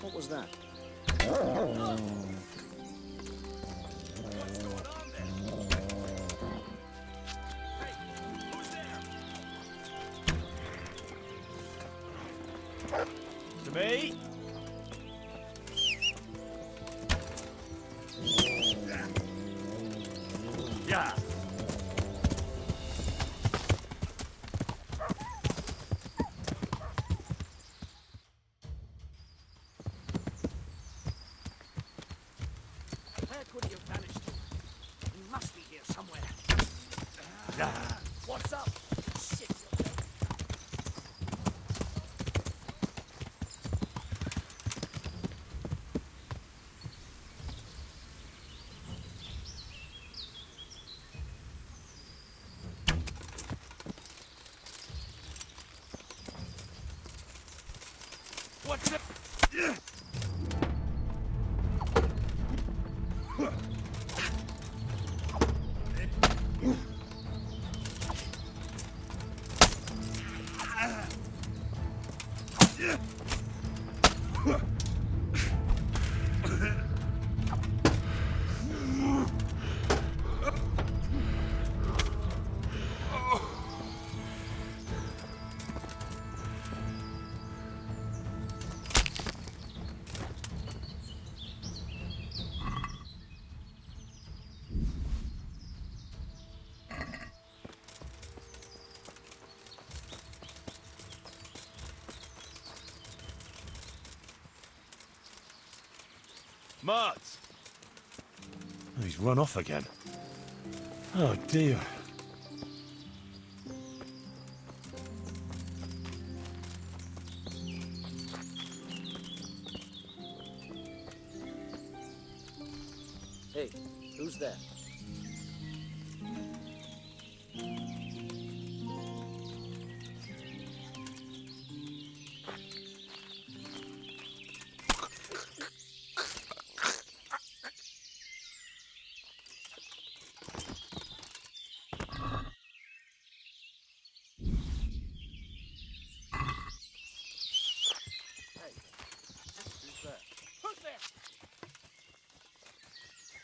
What was that? To me? Yeah. Where could he have vanished to? He must be here somewhere. Yeah. What's up? Shit. What's it? Mart! Oh, he's run off again. Oh dear. Hey, who's there? Who's there?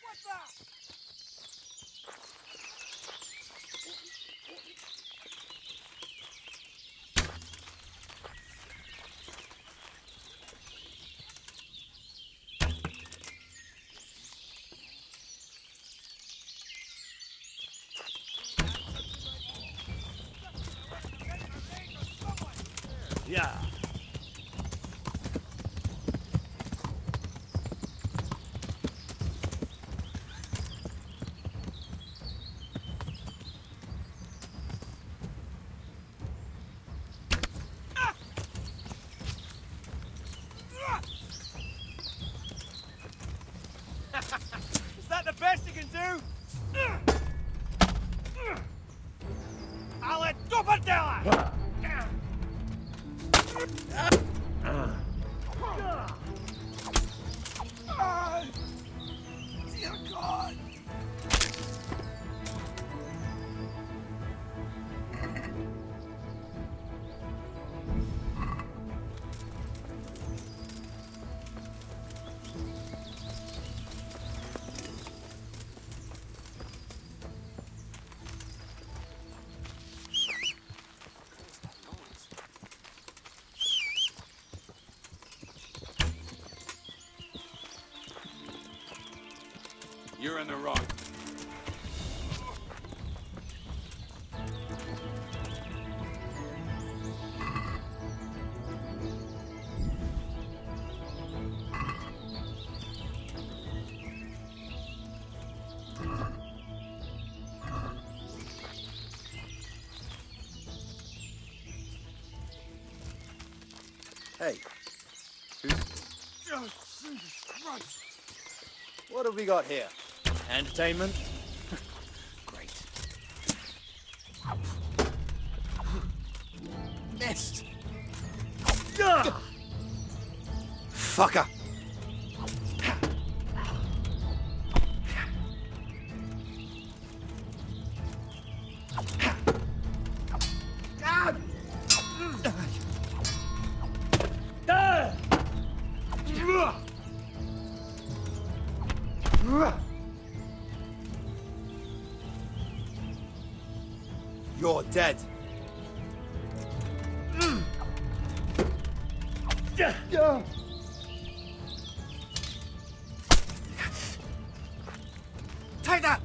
What's that? Yeah. Is that the best you can do? I'll let Duppadella! Dear God! You're in the wrong. Hey, Oh, Jesus Christ! what have we got here? Entertainment? Great. Missed! Fucker! not dead. Take that!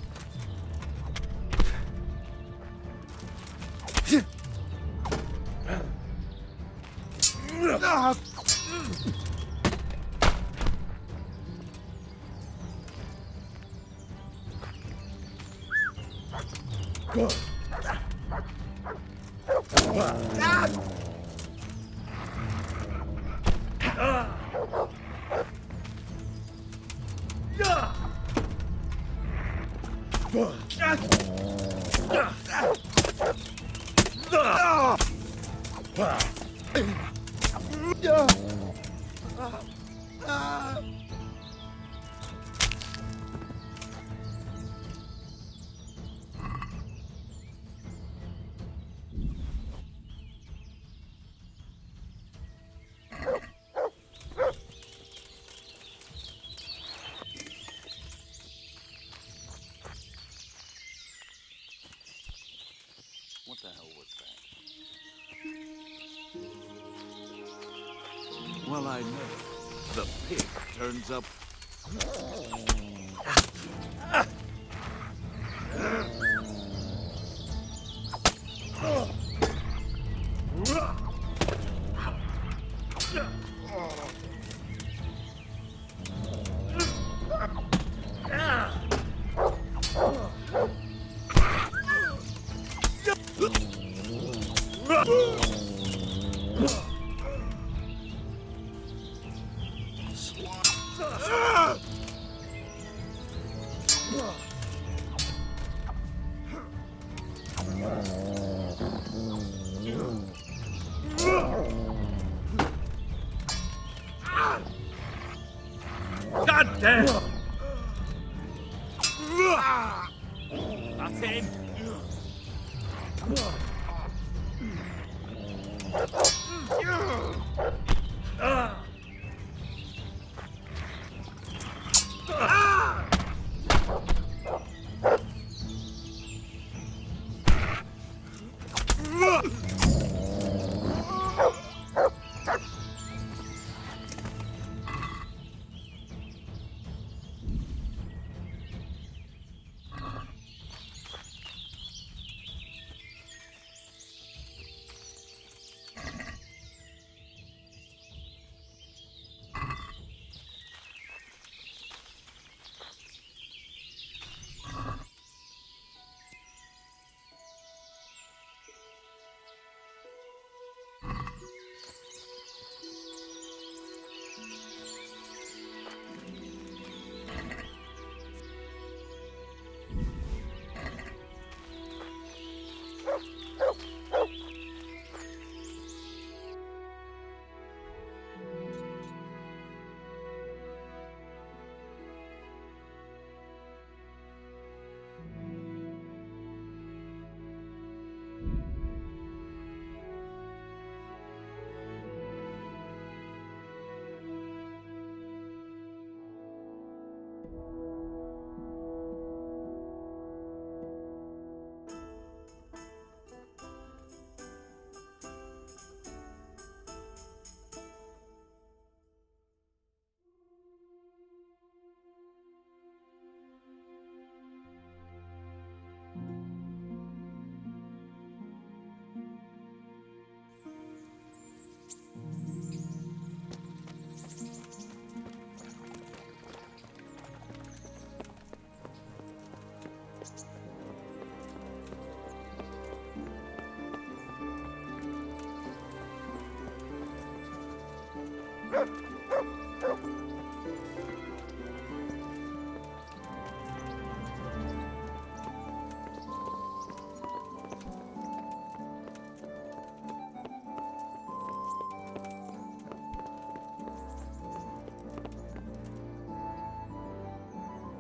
What the hell was that? Well, I know. The pig turns up. God damn! That's him!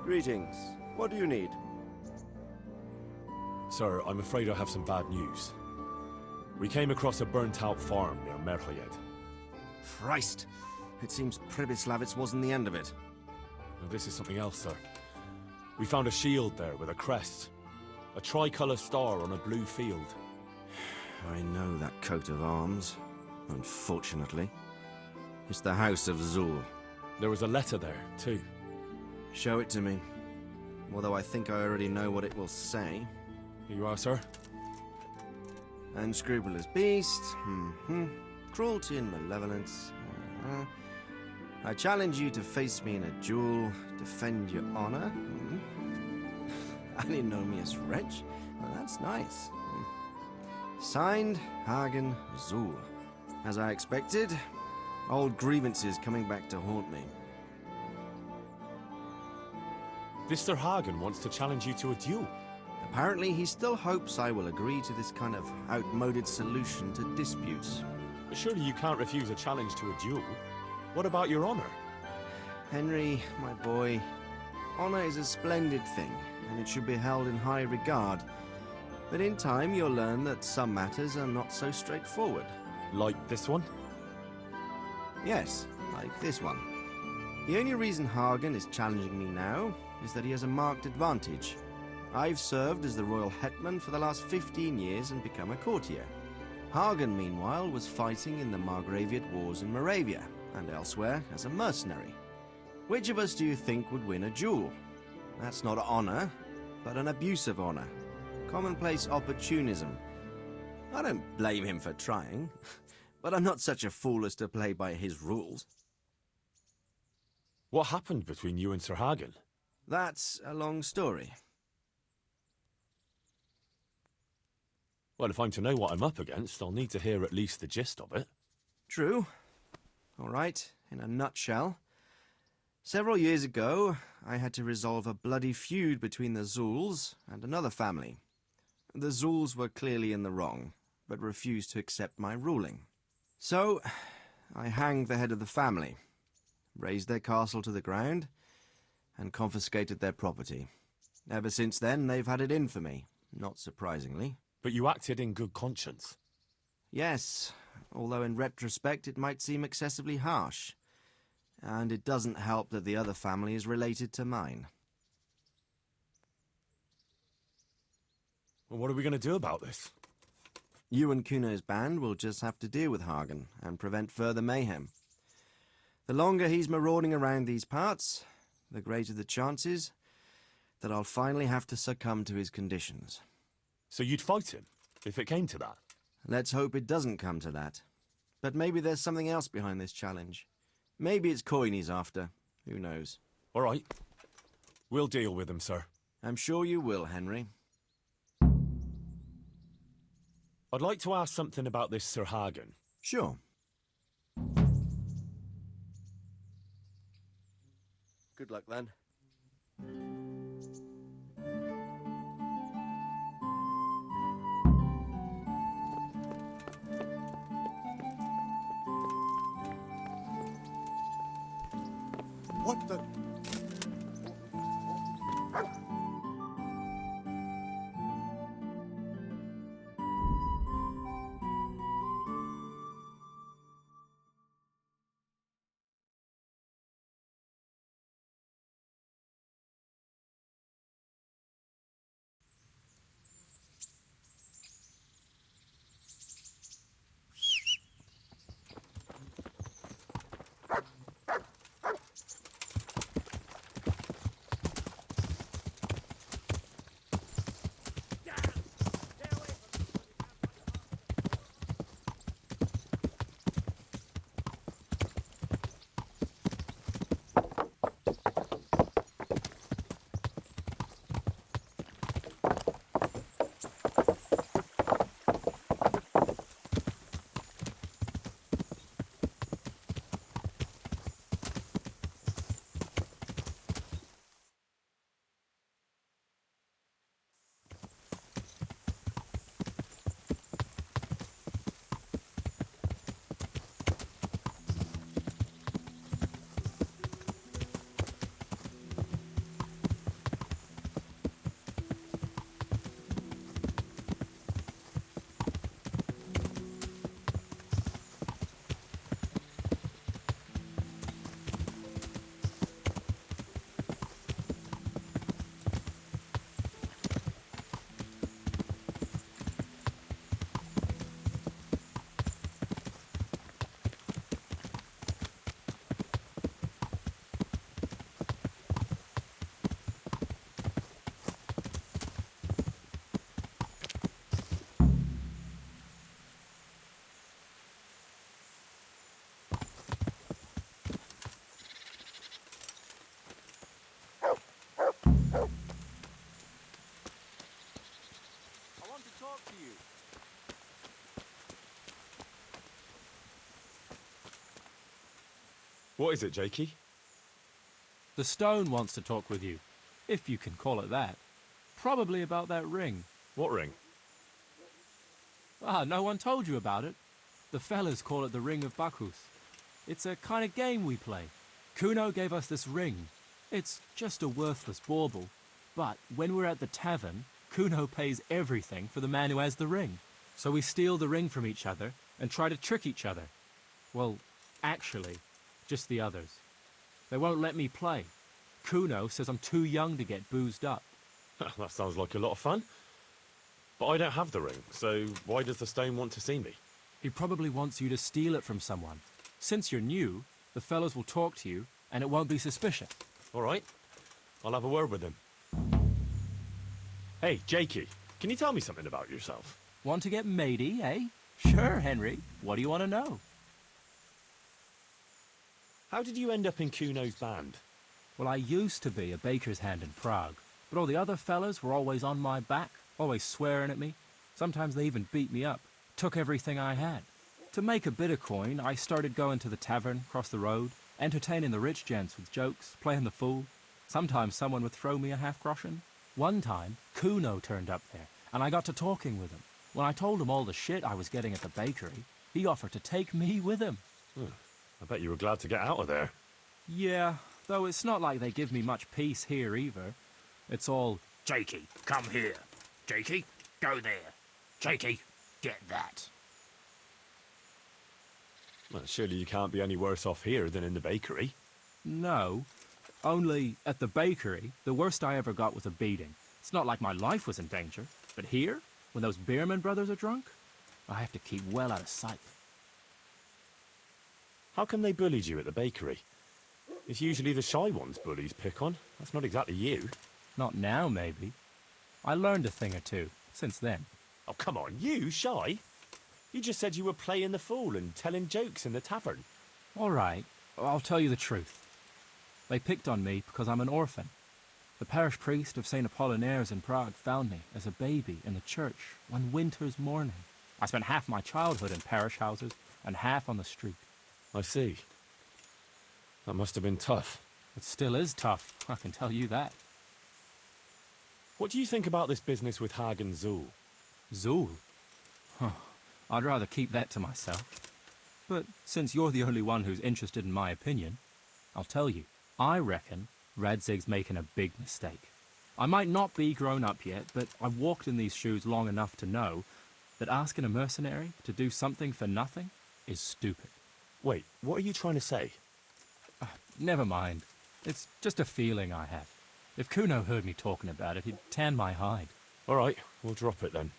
Greetings. What do you need? Sir, I'm afraid I have some bad news. We came across a burnt-out farm near Merched. Christ! It seems Pribyslavitz wasn't the end of it. Now, this is something else, sir. We found a shield there with a crest. A tricolour star on a blue field. I know that coat of arms, unfortunately. It's the House of Zul. There was a letter there, too. Show it to me. Although I think I already know what it will say. Here you are, sir. Unscrupulous beast. Cruelty and malevolence. I challenge you to face me in a duel, defend your honor. An ignominious wretch. Well, that's nice. Signed, Hagen Zul. As I expected, old grievances coming back to haunt me. This Sir Hagen wants to challenge you to a duel. Apparently, he still hopes I will agree to this kind of outmoded solution to disputes. But surely you can't refuse a challenge to a duel. What about your honor? Henry, my boy, honor is a splendid thing, and it should be held in high regard. But in time, you'll learn that some matters are not so straightforward. Like this one? Yes, like this one. The only reason Hagen is challenging me now is that he has a marked advantage. I've served as the royal hetman for the last 15 years and become a courtier. Hagen, meanwhile, was fighting in the Margraviate Wars in Moravia and elsewhere as a mercenary. Which of us do you think would win a duel? That's not honor, but an abuse of honor. Commonplace opportunism. I don't blame him for trying, but I'm not such a fool as to play by his rules. What happened between you and Sir Hagen? That's a long story. Well, if I'm to know what I'm up against, I'll need to hear at least the gist of it. True. All right, in a nutshell. Several years ago, I had to resolve a bloody feud between the Zuls and another family. The Zuls were clearly in the wrong, but refused to accept my ruling. So, I hanged the head of the family, razed their castle to the ground, and confiscated their property. Ever since then, they've had it in for me, not surprisingly. But you acted in good conscience. Yes, although in retrospect it might seem excessively harsh. And it doesn't help that the other family is related to mine. Well, what are we going to do about this? You and Kuno's band will just have to deal with Hagen and prevent further mayhem. The longer he's marauding around these parts, the greater the chances that I'll finally have to succumb to his conditions. So you'd fight him, if it came to that? Let's hope it doesn't come to that. But maybe there's something else behind this challenge. Maybe it's coin he's after. Who knows? All right. We'll deal with him, sir. I'm sure you will, Henry. I'd like to ask something about this Sir Hagen. Sure. Good luck, then. What the... What is it, Jakey? The stone wants to talk with you, if you can call it that. Probably about that ring. What ring? Ah, no one told you about it. The fellas call it the Ring of Bacchus. It's a kind of game we play. Kuno gave us this ring. It's just a worthless bauble. But when we're at the tavern, Kuno pays everything for the man who has the ring. So we steal the ring from each other and try to trick each other. Well, actually, just the others. They won't let me play. Kuno says I'm too young to get boozed up. That sounds like a lot of fun. But I don't have the ring, so why does the stone want to see me? He probably wants you to steal it from someone. Since you're new, the fellows will talk to you, and it won't be suspicious. All right, I'll have a word with him. Hey, Jakey, can you tell me something about yourself? Want to get matey, eh? Sure, Henry. What do you want to know? How did you end up in Kuno's band? Well, I used to be a baker's hand in Prague, but all the other fellas were always on my back, always swearing at me. Sometimes they even beat me up, took everything I had. To make a bit of coin, I started going to the tavern across the road, entertaining the rich gents with jokes, playing the fool. Sometimes someone would throw me a half-groschen. One time, Kuno turned up there, and I got to talking with him. When I told him all the shit I was getting at the bakery, he offered to take me with him. I bet you were glad to get out of there. Yeah, though it's not like they give me much peace here either. It's all, Jakey, come here. Jakey, go there. Jakey, get that. Well, surely you can't be any worse off here than in the bakery. no. Only, at the bakery, the worst I ever got was a beating. It's not like my life was in danger. But here, when those Beerman brothers are drunk, I have to keep well out of sight. How come they bullied you at the bakery? It's usually the shy ones bullies pick on. That's not exactly you. Not now, maybe. I learned a thing or two since then. Oh, come on, you shy? You just said you were playing the fool and telling jokes in the tavern. All right, I'll tell you the truth. They picked on me because I'm an orphan. The parish priest of St. Apollinaires in Prague found me as a baby in the church one winter's morning. I spent half my childhood in parish houses and half on the street. I see. That must have been tough. It still is tough, I can tell you that. What do you think about this business with Hagen Zool? Zool? Huh. I'd rather keep that to myself. But since you're the only one who's interested in my opinion, I'll tell you. I reckon Radzig's making a big mistake. I might not be grown up yet, but I've walked in these shoes long enough to know that asking a mercenary to do something for nothing is stupid. Wait, what are you trying to say? Never mind. It's just a feeling I have. If Kuno heard me talking about it, he'd tan my hide. All right, we'll drop it then.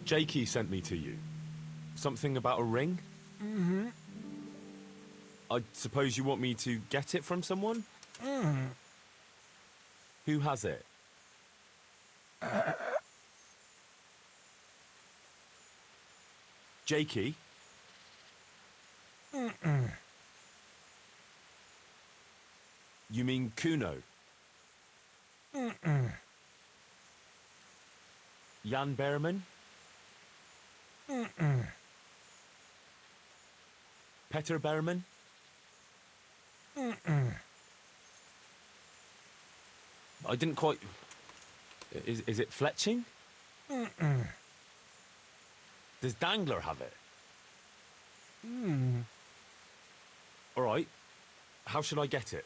Jakey sent me to you. Something about a ring? Mm-hmm. I suppose you want me to get it from someone? Mm-hmm. Who has it? Jakey? Mm-mm. You mean Kuno? Mm-mm. Jan Berman? Mm-mm. Peter Berman? Mm-mm. I didn't quite... Is it Fletching? Mm-mm. Does Dangler have it? Mm. All right. How should I get it?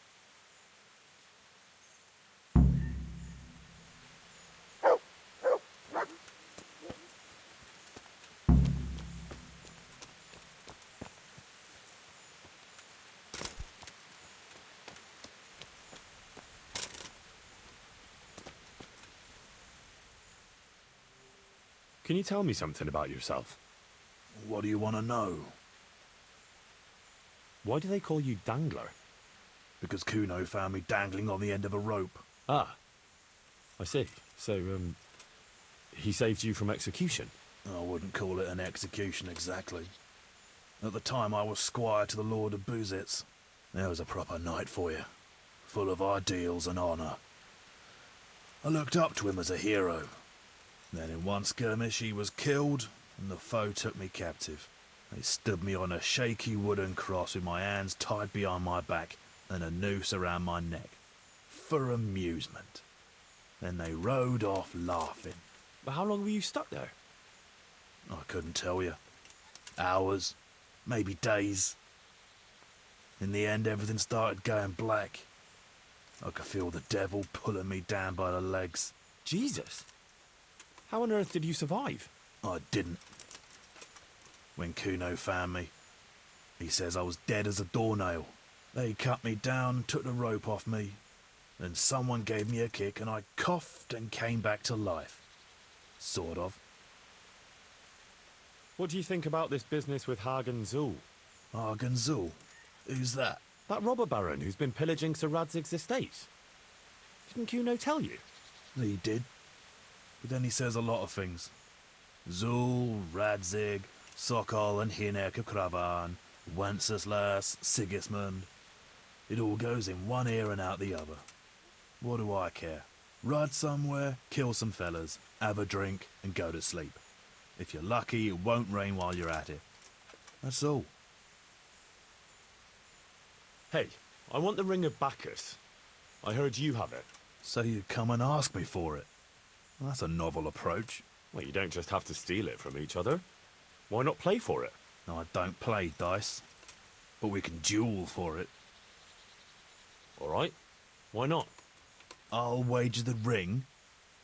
Can you tell me something about yourself? What do you want to know? Why do they call you Dangler? Because Kuno found me dangling on the end of a rope. Ah, I see. So, he saved you from execution? I wouldn't call it an execution exactly. At the time I was squire to the Lord of Buzitz. There was a proper knight for you, full of ideals and honour. I looked up to him as a hero. Then in one skirmish he was killed, and the foe took me captive. They stood me on a shaky wooden cross with my hands tied behind my back and a noose around my neck. For amusement. Then they rode off laughing. But how long were you stuck there? I couldn't tell you. Hours, maybe days. In the end, everything started going black. I could feel the devil pulling me down by the legs. Jesus! How on earth did you survive? I didn't. When Kuno found me, he says I was dead as a doornail. They cut me down and took the rope off me. Then someone gave me a kick and I coughed and came back to life. Sort of. What do you think about this business with Hagen Zul? Hagen Zul? Who's that? That robber baron who's been pillaging Sir Radzig's estate. Didn't Kuno tell you? He did. But then he says a lot of things. Zul, Radzig, Sokol and Hinek of Kravan, Wenceslas, Sigismund. It all goes in one ear and out the other. What do I care? Ride somewhere, kill some fellas, have a drink and go to sleep. If you're lucky, it won't rain while you're at it. That's all. Hey, I want the Ring of Bacchus. I heard you have it. So you come and ask me for it. Well, that's a novel approach. Well, you don't just have to steal it from each other. Why not play for it? No, I don't play dice. But we can duel for it. All right. Why not? I'll wager the ring,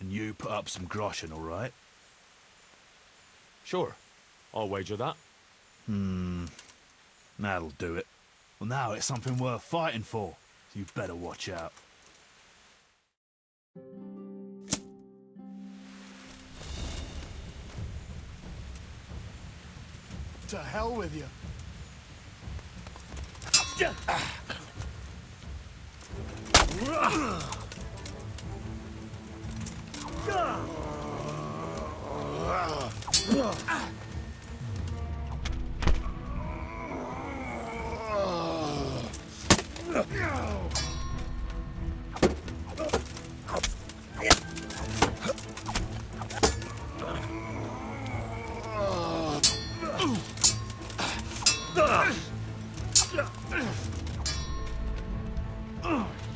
and you put up some groschen, all right? Sure. I'll wager that. That'll do it. Well, now it's something worth fighting for. So you better watch out. To hell with you.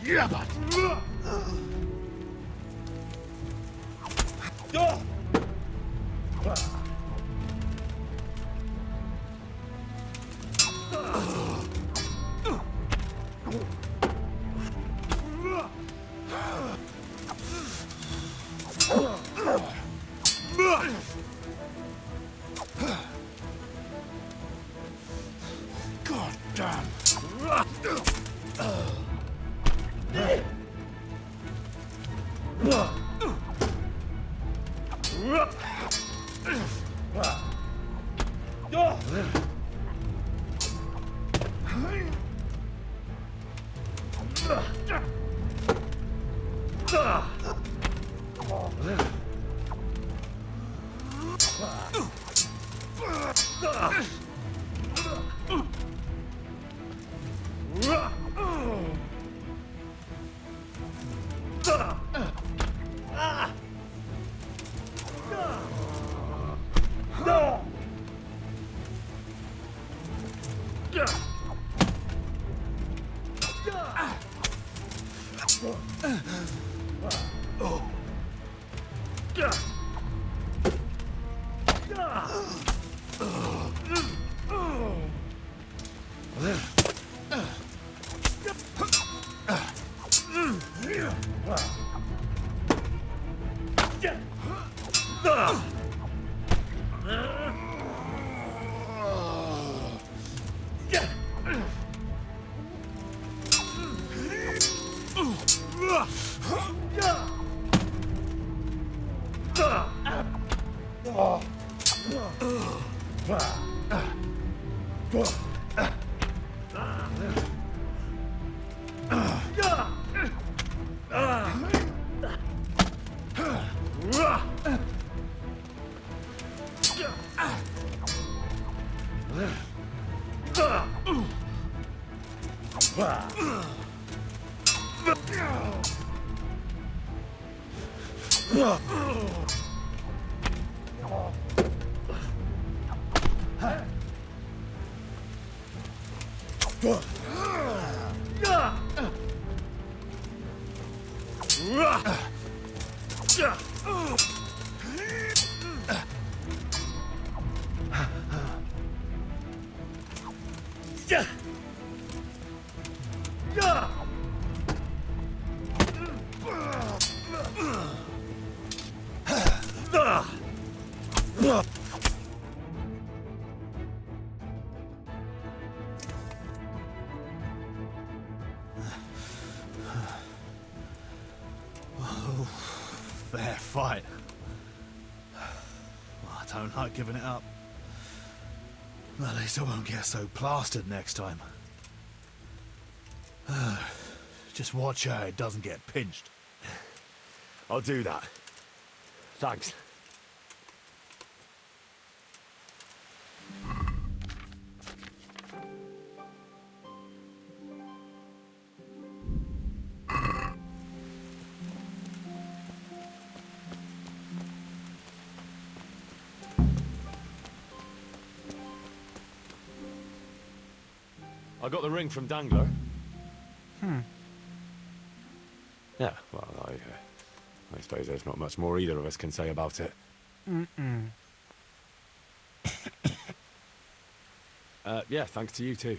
Yeah, but... God damn. Fair fight. Well, I don't like giving it up. At least I won't get so plastered next time. Just watch how it doesn't get pinched. I'll do that. Thanks. I got the ring from Dangler. Yeah, well, I suppose there's not much more either of us can say about it. Yeah, thanks to you too.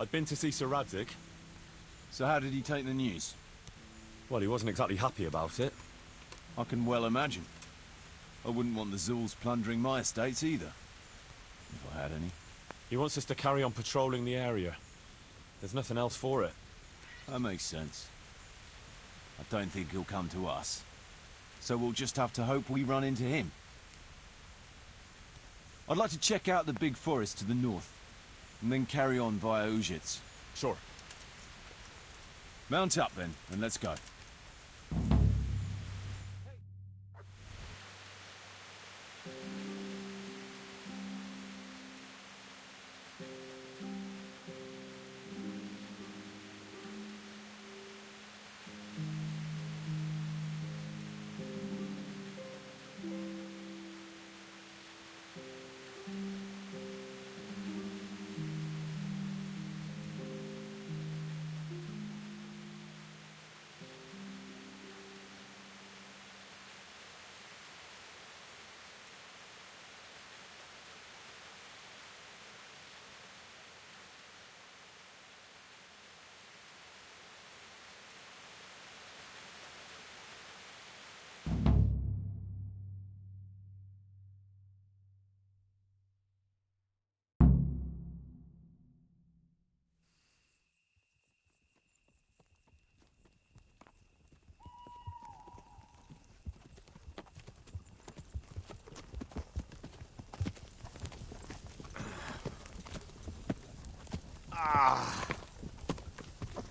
I'd been to see Sir Radzig. So how did he take the news? Well, he wasn't exactly happy about it. I can well imagine. I wouldn't want the Zul's plundering my estates either. If I had any. He wants us to carry on patrolling the area. There's nothing else for it. That makes sense. I don't think he'll come to us. So we'll just have to hope we run into him. I'd like to check out the big forest to the north, and then carry on via Ujits. Sure. Mount up then, and let's go.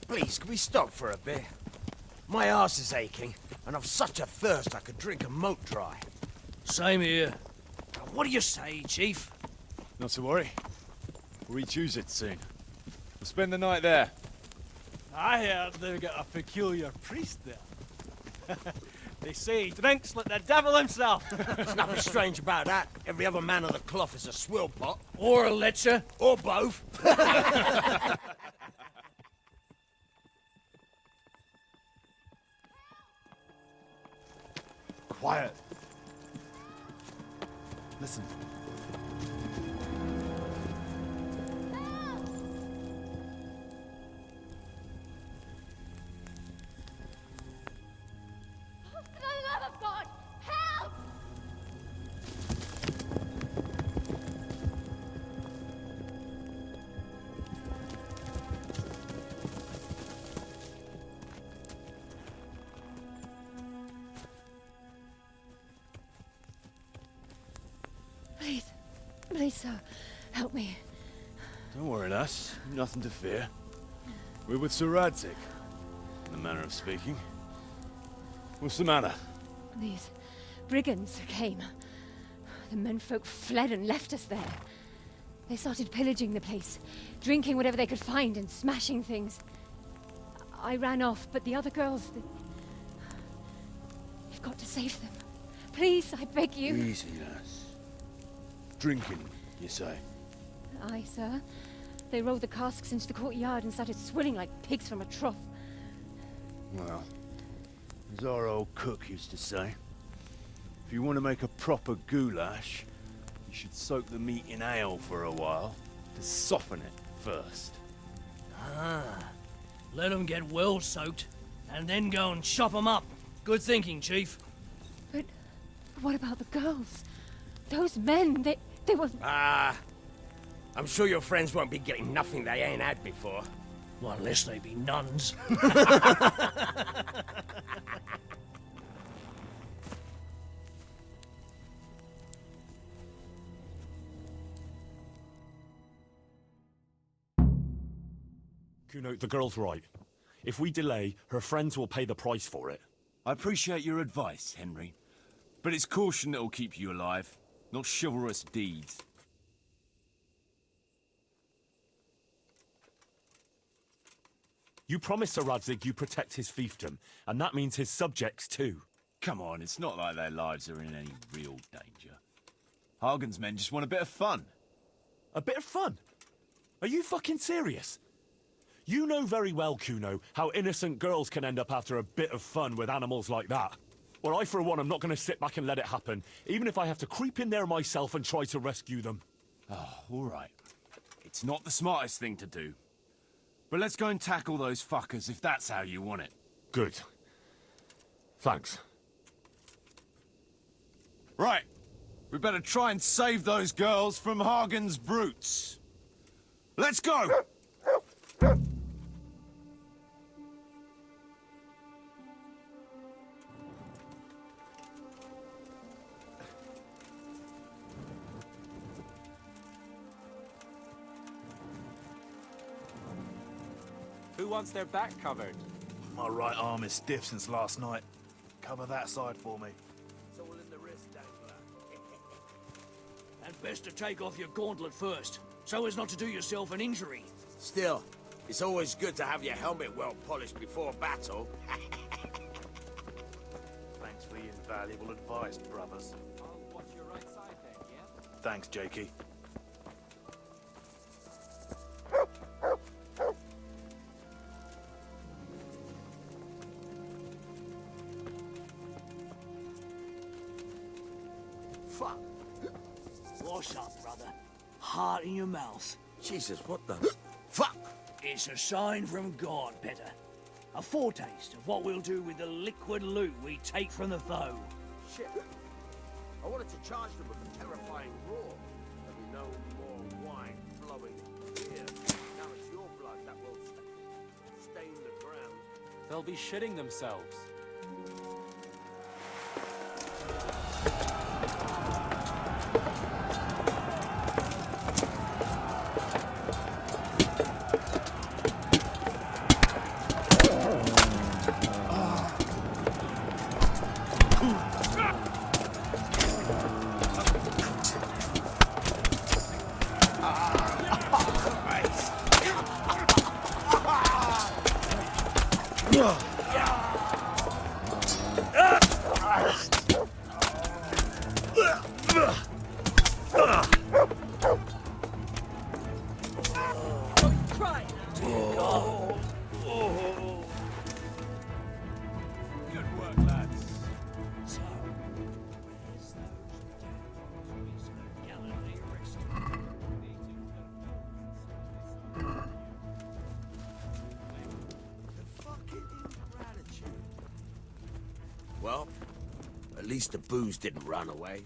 Please, can we stop for a bit? My arse is aching, and I've such a thirst I could drink a moat dry. Same here. What do you say, Chief? Not to worry. We'll reach Ujits soon. We'll spend the night there. I heard they've got a peculiar priest there. They say he drinks like the devil himself. There's nothing strange about that. Every other man of the cloth is a swill pot. Or a lecher. Or both. Quiet. Listen. For the love of God, help! Please, sir, help me. Don't worry, lass. Nothing to fear. We're with Sir Radzig, in the manner of speaking. What's the matter? These brigands came. The menfolk fled and left us there. They started pillaging the place, drinking whatever they could find and smashing things. I ran off, but the other girls... You've got to save them. Please, I beg you. Easy, lass. Drinking, you say? Aye, sir. They rolled the casks into the courtyard and started swilling like pigs from a trough. Well, as our old cook used to say, if you want to make a proper goulash, you should soak the meat in ale for a while to soften it first. Ah, let them get well soaked, and then go and chop them up. Good thinking, Chief. But what about the girls? Those men, they were... I'm sure your friends won't be getting nothing they ain't had before. Well, unless they be nuns. Kuno, the girl's right. If we delay, her friends will pay the price for it. I appreciate your advice, Henry. But it's caution that'll keep you alive, not chivalrous deeds. You promised Sir Radzig you protect his fiefdom, and that means his subjects too. Come on, it's not like their lives are in any real danger. Hagen's men just want a bit of fun. A bit of fun? Are you fucking serious? You know very well, Kuno, how innocent girls can end up after a bit of fun with animals like that. Well, I, for one, am not going to sit back and let it happen, even if I have to creep in there myself and try to rescue them. Oh, all right. It's not the smartest thing to do. But let's go and tackle those fuckers if that's how you want it. Good. Thanks. Right. We better try and save those girls from Hagen's brutes. Let's go! Who wants their back covered? My right arm is stiff since last night. Cover that side for me. It's all in the wrist, Dangler. And best to take off your gauntlet first, so as not to do yourself an injury. Still, it's always good to have your helmet well polished before battle. Thanks for the invaluable advice, brothers. I'll watch your right side then, yeah? Thanks, Jakey. Fuck. What's up, brother? Heart in your mouth. Jesus, what the... Fuck! It's a sign from God, Petter. A foretaste of what we'll do with the liquid loot we take from the foe. Shit. I wanted to charge them with a terrifying roar. There'll be no more wine flowing here. Now it's your blood that will stain the ground. They'll be shitting themselves. Well, at least the booze didn't run away.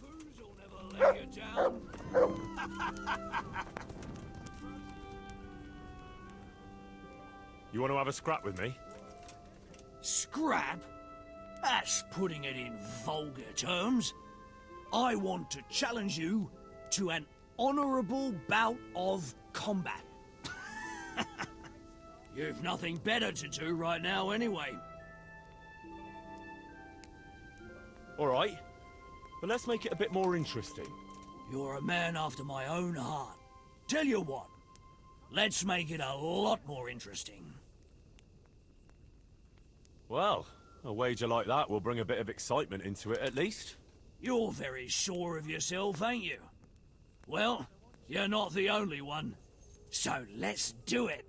Booze will never let you down. You want to have a scrap with me? Scrap? That's putting it in vulgar terms. I want to challenge you to an honourable bout of combat. You've nothing better to do right now anyway. All right, but let's make it a bit more interesting. You're a man after my own heart. Tell you what, let's make it a lot more interesting. Well, a wager like that will bring a bit of excitement into it at least. You're very sure of yourself, ain't you? Well, you're not the only one. So let's do it.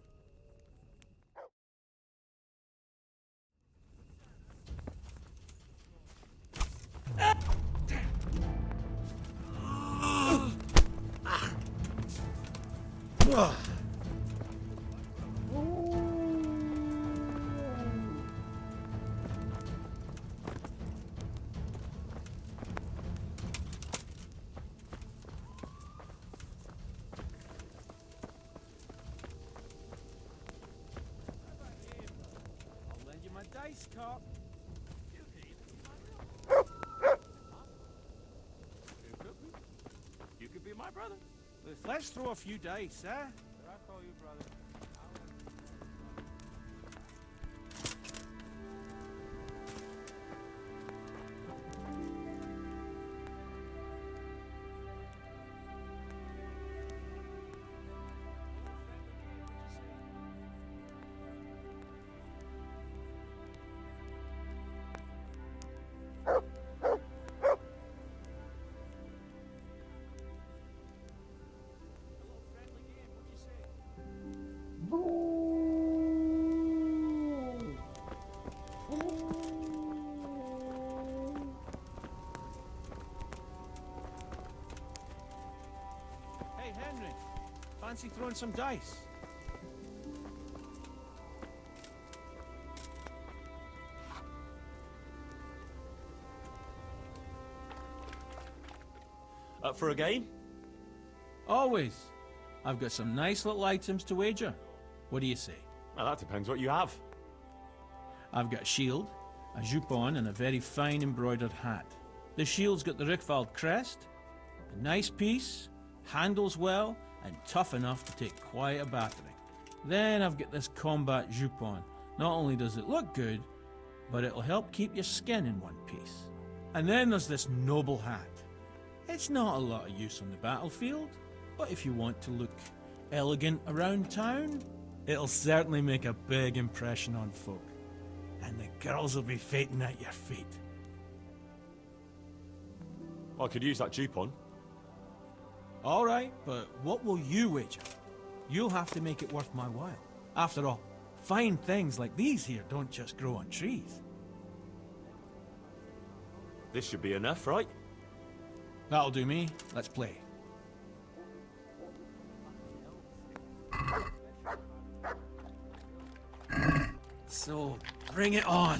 I'll lend you my dice, cop. You could be my brother. Let's throw a few dice, eh? I call you brother. Hey, Henry. Fancy throwing some dice? Up for a game? Always. I've got some nice little items to wager. What do you say? Well, that depends what you have. I've got a shield, a jupon, and a very fine embroidered hat. The shield's got the Rickfald crest, a nice piece, handles well, and tough enough to take quite a battering. Then I've got this combat jupon. Not only does it look good, but it'll help keep your skin in one piece. And then there's this noble hat. It's not a lot of use on the battlefield, but if you want to look elegant around town, it'll certainly make a big impression on folk. And the girls will be fainting at your feet. I could use that jupon. All right, but what will you wager? You'll have to make it worth my while. After all, fine things like these here don't just grow on trees. This should be enough, right? That'll do me. Let's play. So, bring it on.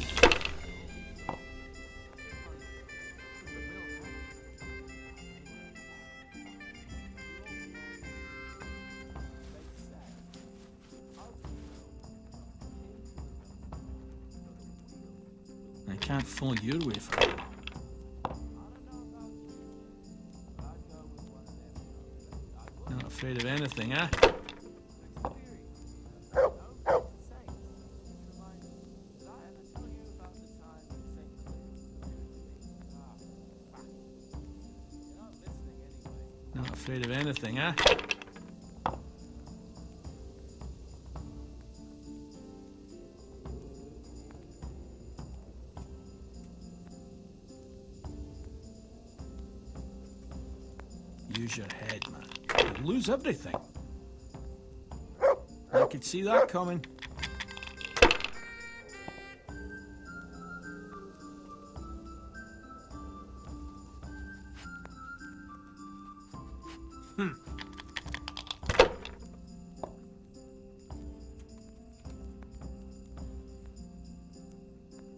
I can't follow your way for it. Not afraid of anything, eh? Not afraid of anything, eh? Use your head, man. You'll lose everything. I could see that coming.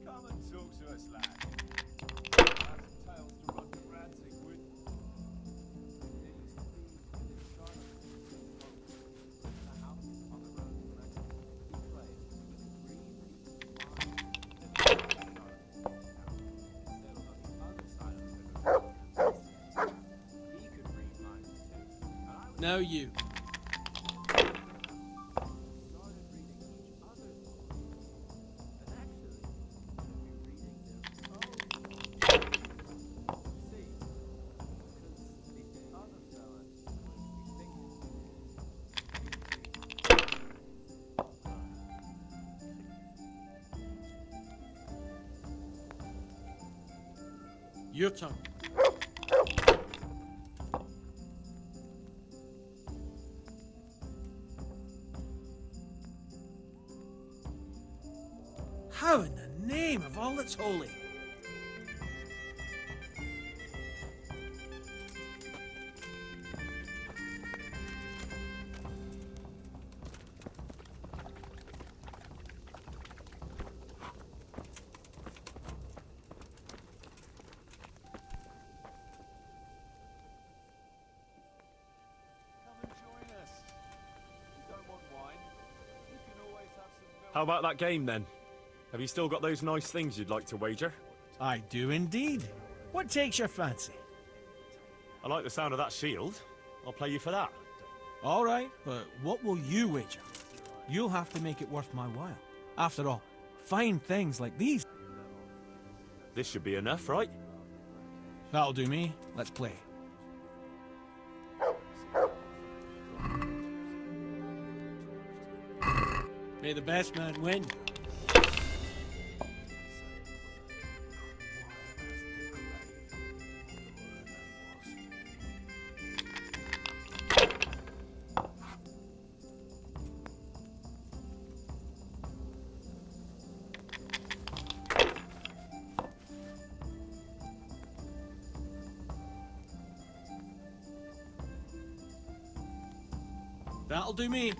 Come and talk to us, lad. Tales to run the rancing wood. Now you. Your turn. How in the name of all that's holy? How about that game then? Have you still got those nice things you'd like to wager? I do indeed. What takes your fancy? I like the sound of that shield. I'll play you for that. All right, but what will you wager? You'll have to make it worth my while. After all, fine things like these. This should be enough, right? That'll do me. Let's play. May the best man win. That'll do me.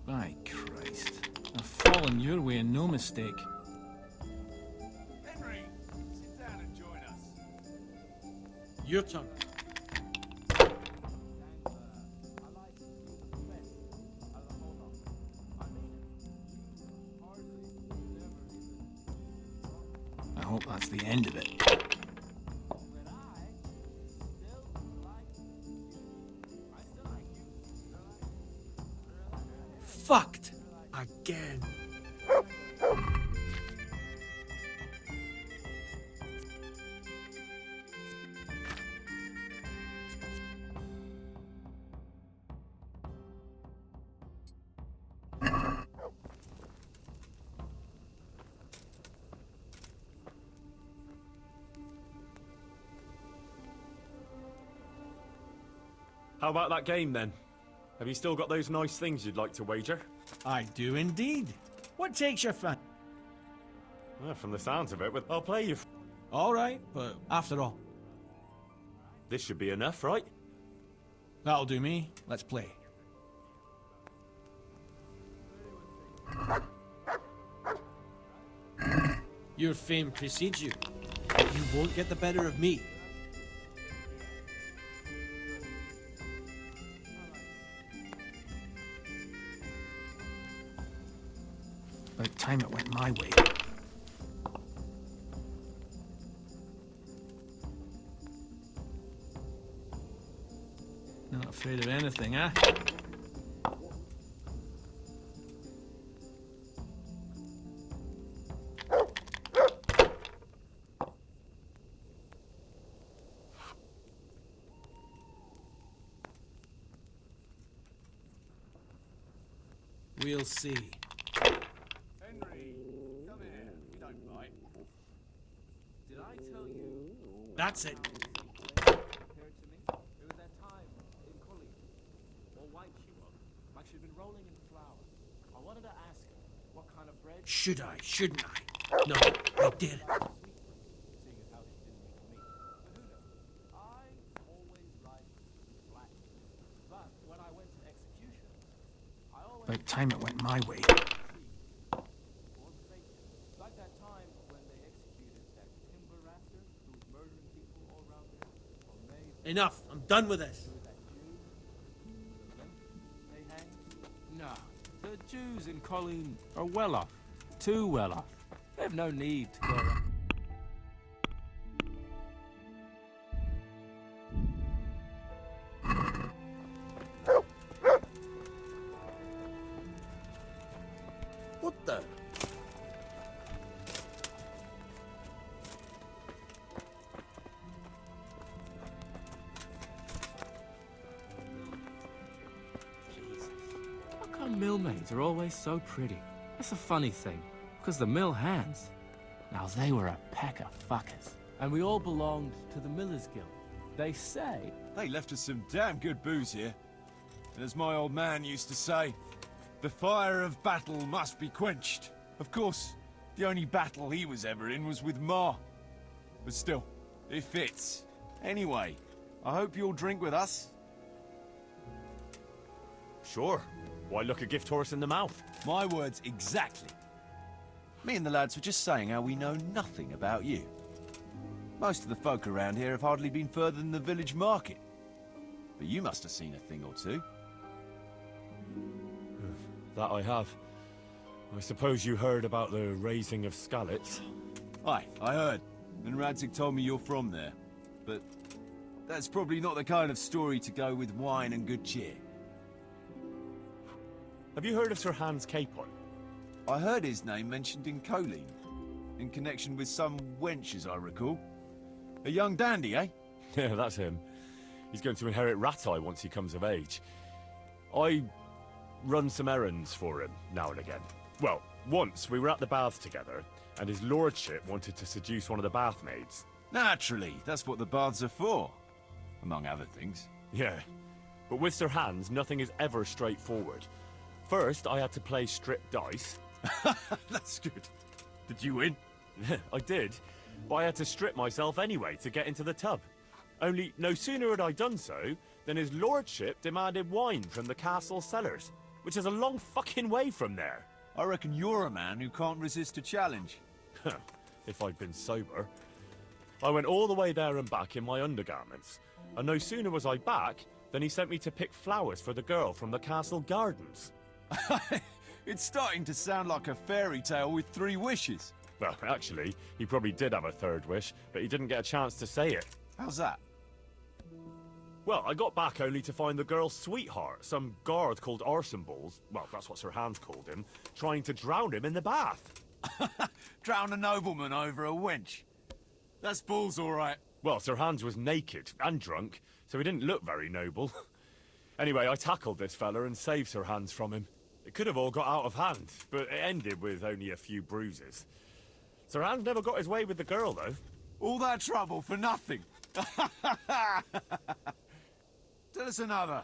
By Christ. I've fallen your way and no mistake. Henry, sit down and join us. Your turn. I hope that's the end of it. Fucked again. How about that game then? Have you still got those nice things you'd like to wager? I do indeed. What takes your fan? Well, from the sounds of it, I'll play you. All right, but after all, This should be enough, right? that'll do me. Let's play. Your fame precedes you, but you won't get the better of me. About time it went my way. Not afraid of anything, huh? We'll see. Henry, come here. You don't bite. Did I tell you? That's it. Occurred to me. It was that time in college. All white she was, like she'd been rolling in flour. I wanted to ask her what kind of bread. Should I? Shouldn't I? No, I did. Seeing as how she didn't mean to me. But who knows? I always liked black. But when I went to execution, I always About time it went my way. was bacon. Like that time when they executed that timber rafter who was murdering people all around there. Or May Enough. I'm done with this. that Jew. Jews in Colleen are well off. Too well off. They've no need to go around. What the? How come mill maids are always so pretty? That's a funny thing, because the mill hands, now they were a pack of fuckers. And we all belonged to the Millers Guild. They say... They left us some damn good booze here. And as my old man used to say, the fire of battle must be quenched. Of course, the only battle he was ever in was with Ma. But still, it fits. Anyway, I hope you'll drink with us. Sure. Why look a gift horse in the mouth? My words exactly. Me and the lads were just saying how we know nothing about you. Most of the folk around here have hardly been further than the village market. But you must have seen a thing or two. That I have. I suppose you heard about the raising of Skalitz. Aye, I heard. And Radzig told me you're from there. But that's probably not the kind of story to go with wine and good cheer. Have you heard of Sir Hans Capon? I heard his name mentioned in Colleen, in connection with some wench, as I recall. A young dandy, eh? Yeah, that's him. He's going to inherit Ratai once he comes of age. I run some errands for him now and again. Well, once we were at the baths together, and his lordship wanted to seduce one of the bath maids. Naturally, that's what the baths are for, among other things. Yeah, but with Sir Hans, nothing is ever straightforward. First, I had to play strip dice. That's good. Did you win? I did, but I had to strip myself anyway to get into the tub. Only no sooner had I done so than his lordship demanded wine from the castle cellars, which is a long fucking way from there. I reckon you're a man who can't resist a challenge. If I'd been sober. I went all the way there and back in my undergarments, and no sooner was I back than he sent me to pick flowers for the girl from the castle gardens. It's starting to sound like a fairy tale with 3 wishes. Well, actually, he probably did have a third wish, but he didn't get a chance to say it. How's that? Well, I got back only to find the girl's sweetheart, some guard called Arsenballs, well, that's what Sir Hans called him, trying to drown him in the bath. Drown a nobleman over a wench. That's balls, all right. Well, Sir Hans was naked and drunk, so he didn't look very noble. Anyway, I tackled this fella and saved Sir Hans from him. It could have all got out of hand, but it ended with only a few bruises. Sir Hans never got his way with the girl, though. All that trouble for nothing. Tell us another.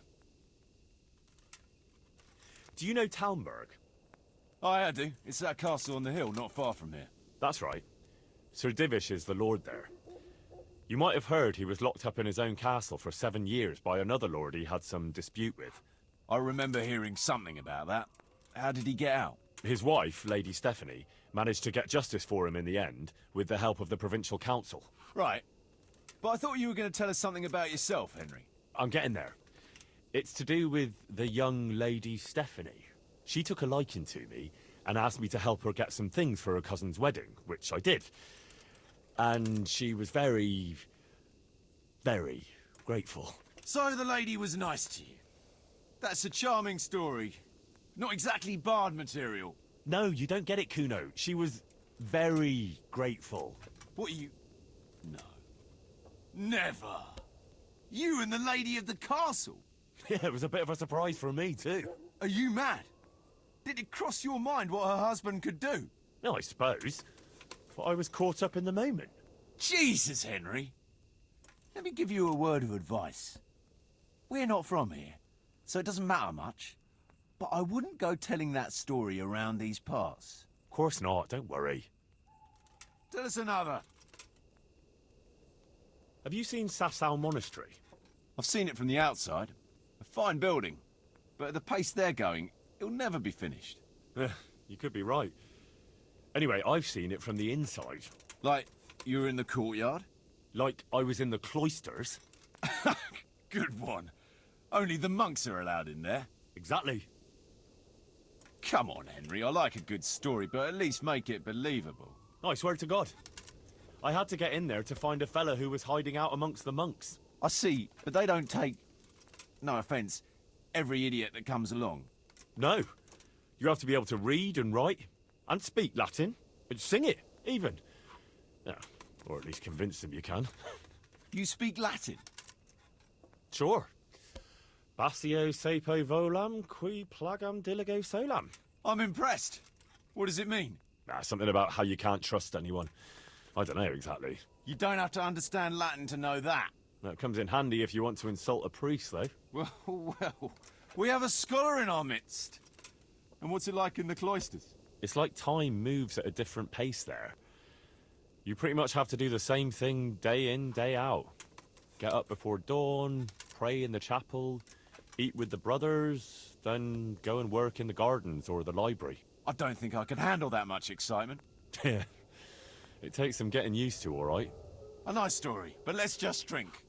Do you know Talmberg? Aye, I do. It's that castle on the hill, not far from here. That's right. Sir Divish is the lord there. You might have heard he was locked up in his own castle for 7 years by another lord he had some dispute with. I remember hearing something about that. How did he get out? His wife, Lady Stephanie, managed to get justice for him in the end, with the help of the provincial council. Right. But I thought you were going to tell us something about yourself, Henry. I'm getting there. It's to do with the young Lady Stephanie. She took a liking to me and asked me to help her get some things for her cousin's wedding, which I did. And she was very, very grateful. So the lady was nice to you. That's a charming story. Not exactly bard material. No, you don't get it, Kuno. She was very grateful. What you... No. Never. You and the lady of the castle? Yeah, it was a bit of a surprise for me, too. Are you mad? Did it cross your mind what her husband could do? No, I suppose. But I was caught up in the moment. Jesus, Henry. Let me give you a word of advice. We're not from here, so it doesn't matter much. But I wouldn't go telling that story around these parts. Of course not, don't worry. Tell us another. Have you seen Sasau Monastery? I've seen it from the outside. A fine building. But at the pace they're going, it'll never be finished. You could be right. Anyway, I've seen it from the inside. Like, you were in the courtyard? Like I was in the cloisters. Good one. Only the monks are allowed in there. Exactly. Come on, Henry, I like a good story, but at least make it believable. I swear to God. I had to get in there to find a fella who was hiding out amongst the monks. I see, but they don't take, no offence, every idiot that comes along. No. You have to be able to read and write, and speak Latin, and sing it, even. Yeah, or at least convince them you can. You speak Latin? Sure. Basio sepo volam, qui plagam diligo solam. I'm impressed. What does it mean? Something about how you can't trust anyone. I don't know exactly. You don't have to understand Latin to know that. That comes in handy if you want to insult a priest, though. Well, we have a scholar in our midst. And what's it like in the cloisters? It's like time moves at a different pace there. You pretty much have to do the same thing day in, day out. Get up before dawn, pray in the chapel, eat with the brothers, then go and work in the gardens or the library. I don't think I could handle that much excitement. Yeah. It takes some getting used to, all right. A nice story, but let's just drink.